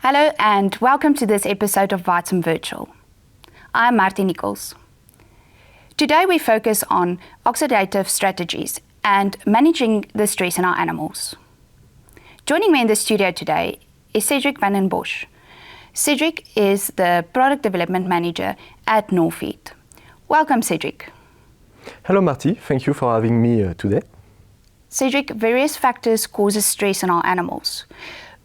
Hello and welcome to this episode of Vitam Virtual. I'm Martie Nichols. Today we focus on oxidative strategies and managing the stress in our animals. Joining me in the studio today is Cedric van den Bosch. Cedric is the Product Development Manager at Norfeed. Welcome, Cedric. Hello, Martie. Thank you for having me today. Cedric, various factors cause stress in our animals.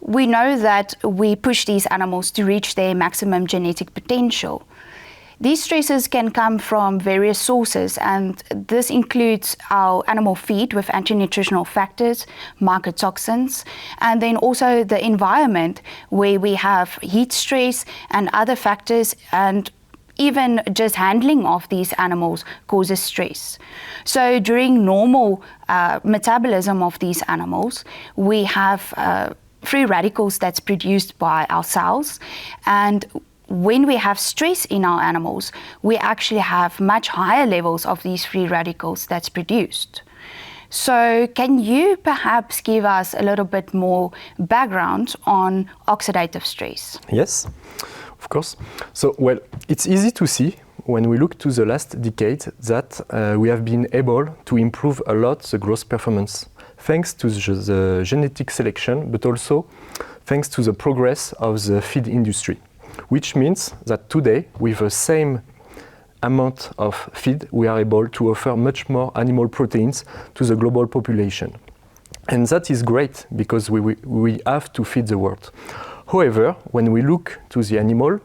We know that we push these animals to reach their maximum genetic potential. These stresses can come from various sources, and this includes our animal feed with anti-nutritional factors, mycotoxins, and then also the environment where we have heat stress and other factors, and even just handling of these animals causes stress. So during normal metabolism of these animals, we have free radicals that's produced by our cells, and when we have stress in our animals, we actually have much higher levels of these free radicals that's produced. So can you perhaps give us a little bit more background on oxidative stress? Yes, of course. So, well, it's easy to see when we look to the last decade that we have been able to improve a lot the growth performance thanks to the genetic selection, but also thanks to the progress of the feed industry, which means that today, with the same amount of feed, we are able to offer much more animal proteins to the global population. And that is great because we have to feed the world. However, when we look to the animal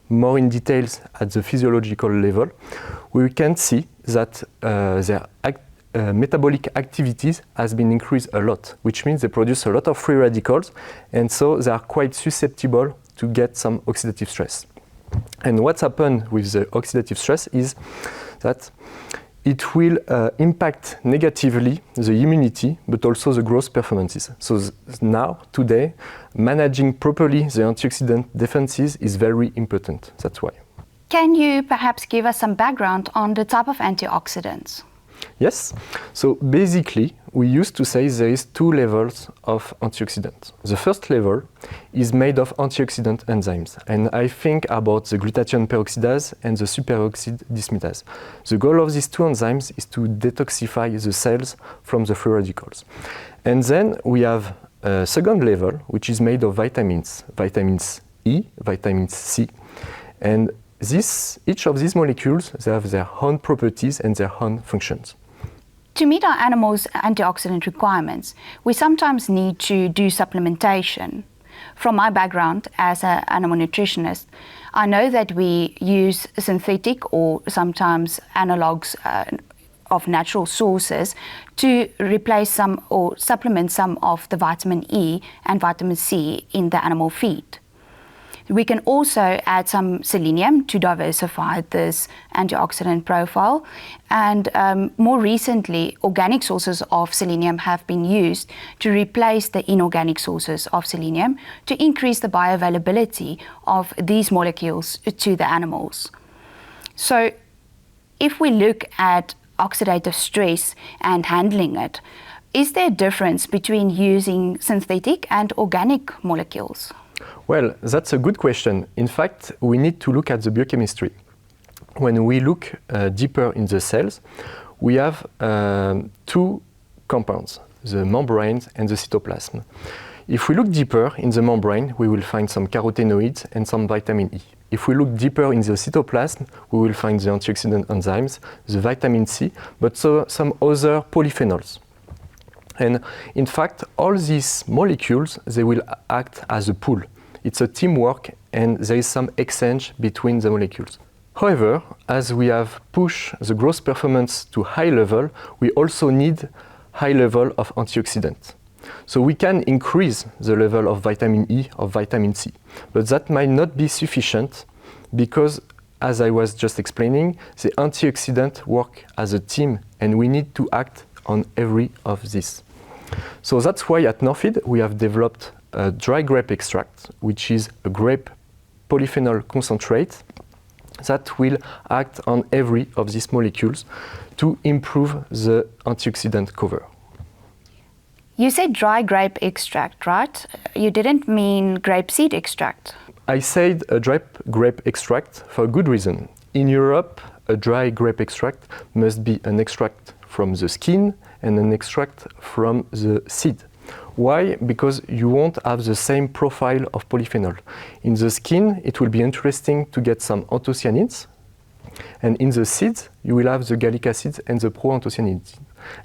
more in details at the physiological level, we can see that their metabolic activities has been increased a lot, which means they produce a lot of free radicals, and so they are quite susceptible to get some oxidative stress. And what's happened with the oxidative stress is that it will impact negatively the immunity, but also the growth performances. So now, today, managing properly the antioxidant defenses is very important. That's why. Can you perhaps give us some background on the type of antioxidants? Yes. So basically, we used to say there is two levels of antioxidants. The first level is made of antioxidant enzymes, and I think about the glutathione peroxidase and the superoxide dismutase. The goal of these two enzymes is to detoxify the cells from the free radicals. And then we have a second level, which is made of vitamins E, vitamin C, and each of these molecules, they have their own properties and their own functions. To meet our animals' antioxidant requirements, we sometimes need to do supplementation. From my background as an animal nutritionist, I know that we use synthetic or sometimes analogs of natural sources to replace some or supplement some of the vitamin E and vitamin C in the animal feed. We can also add some selenium to diversify this antioxidant profile. And more recently, organic sources of selenium have been used to replace the inorganic sources of selenium to increase the bioavailability of these molecules to the animals. So if we look at oxidative stress and handling it, is there a difference between using synthetic and organic molecules? Well, that's a good question. In fact, we need to look at the biochemistry. When we look deeper in the cells, we have two compounds, the membranes and the cytoplasm. If we look deeper in the membrane, we will find some carotenoids and some vitamin E. If we look deeper in the cytoplasm, we will find the antioxidant enzymes, the vitamin C, but so some other polyphenols. And in fact, all these molecules, they will act as a pool. It's a teamwork, and there is some exchange between the molecules. However, as we have pushed the growth performance to high level, we also need high level of antioxidant. So we can increase the level of vitamin E or vitamin C, but that might not be sufficient because, as I was just explaining, the antioxidant work as a team, and we need to act on every of these. So that's why at Norfeed we have developed a dry grape extract, which is a grape polyphenol concentrate that will act on every of these molecules to improve the antioxidant cover. You said dry grape extract, right? You didn't mean grape seed extract. I said a dry grape extract for a good reason. In Europe, a dry grape extract must be an extract from the skin and an extract from the seed. Why? Because you won't have the same profile of polyphenol. In the skin, it will be interesting to get some anthocyanins, and in the seeds, you will have the gallic acids and the proanthocyanins.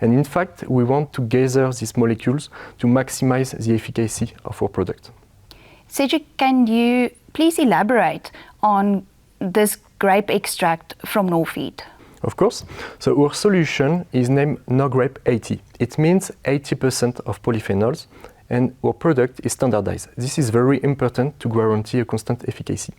And in fact, we want to gather these molecules to maximize the efficacy of our product. Cedric, can you please elaborate on this grape extract from Norfeed? Of course. So our solution is named NoGrape 80. It means 80% of polyphenols, and our product is standardized. This is very important to guarantee a constant efficacy.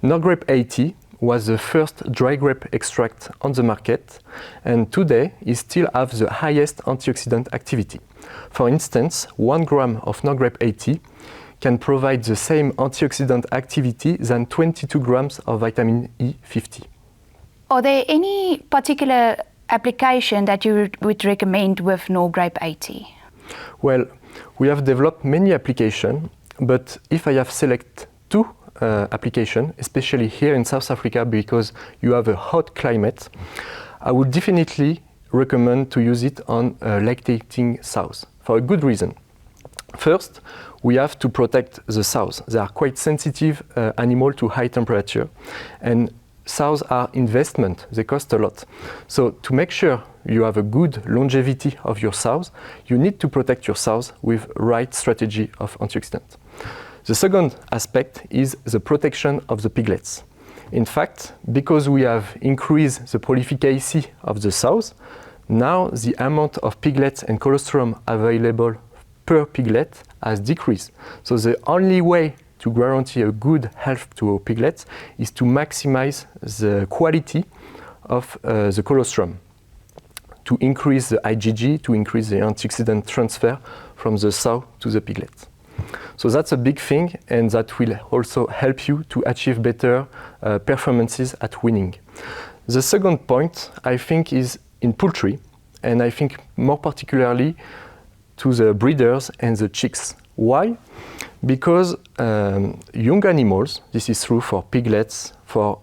NoGrape 80 was the first dry grape extract on the market, and today it still has the highest antioxidant activity. For instance, 1 gram of NoGrape 80 can provide the same antioxidant activity than 22 grams of vitamin E50. Are there any particular application that you would recommend with NoGrape 80? Well, we have developed many applications, but if I have select two applications, especially here in South Africa because you have a hot climate, I would definitely recommend to use it on lactating sows for a good reason. First, we have to protect the sows. They are quite sensitive animal to high temperature, and sows are investment, they cost a lot. So to make sure you have a good longevity of your sows, you need to protect your sows with right strategy of antioxidant. The second aspect is the protection of the piglets. In fact, because we have increased the polyphycacy of the sows, now the amount of piglets and colostrum available per piglet has decreased. So the only way to guarantee a good health to our piglets is to maximize the quality of the colostrum, to increase the IgG, to increase the antioxidant transfer from the sow to the piglet. So that's a big thing, and that will also help you to achieve better performances at weaning. The second point, I think, is in poultry, and I think more particularly to the breeders and the chicks. Why? Because young animals, this is true for piglets, for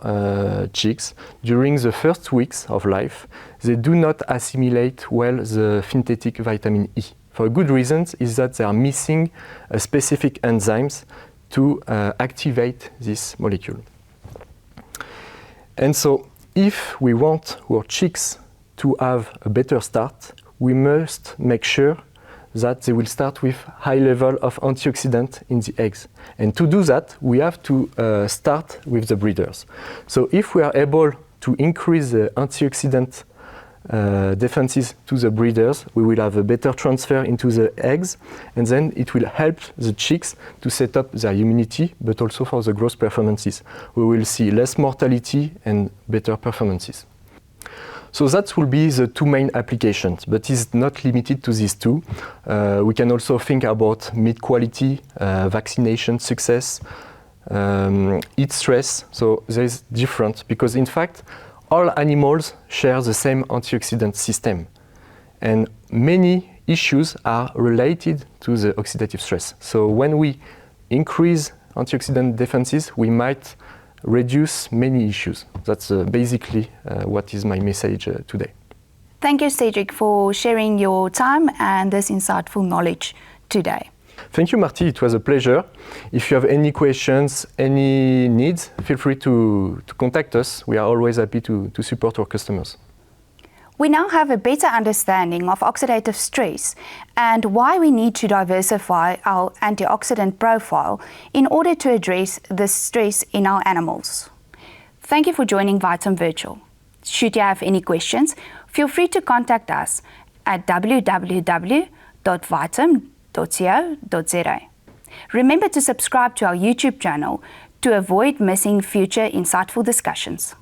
chicks, during the first weeks of life, they do not assimilate well the synthetic vitamin E. For good reasons is that they are missing specific enzymes to activate this molecule. And so if we want our chicks to have a better start, we must make sure that they will start with high level of antioxidant in the eggs. And to do that, we have to start with the breeders. So if we are able to increase the antioxidant defenses to the breeders, we will have a better transfer into the eggs, and then it will help the chicks to set up their immunity, but also for the growth performances. We will see less mortality and better performances. So that will be the two main applications, but it's not limited to these two. We can also think about meat quality, vaccination success, heat stress. So there's different, because in fact, all animals share the same antioxidant system. And many issues are related to the oxidative stress. So when we increase antioxidant defenses, we might reduce many issues. That's basically what is my message today. Thank you, Cedric, for sharing your time and this insightful knowledge today. Thank you, Marty. It was a pleasure. If you have any questions, any needs, feel free to contact us. We are always happy to support our customers. We now have a better understanding of oxidative stress and why we need to diversify our antioxidant profile in order to address the stress in our animals. Thank you for joining Vitam Virtual. Should you have any questions, feel free to contact us at www.vitam.co.za. Remember to subscribe to our YouTube channel to avoid missing future insightful discussions.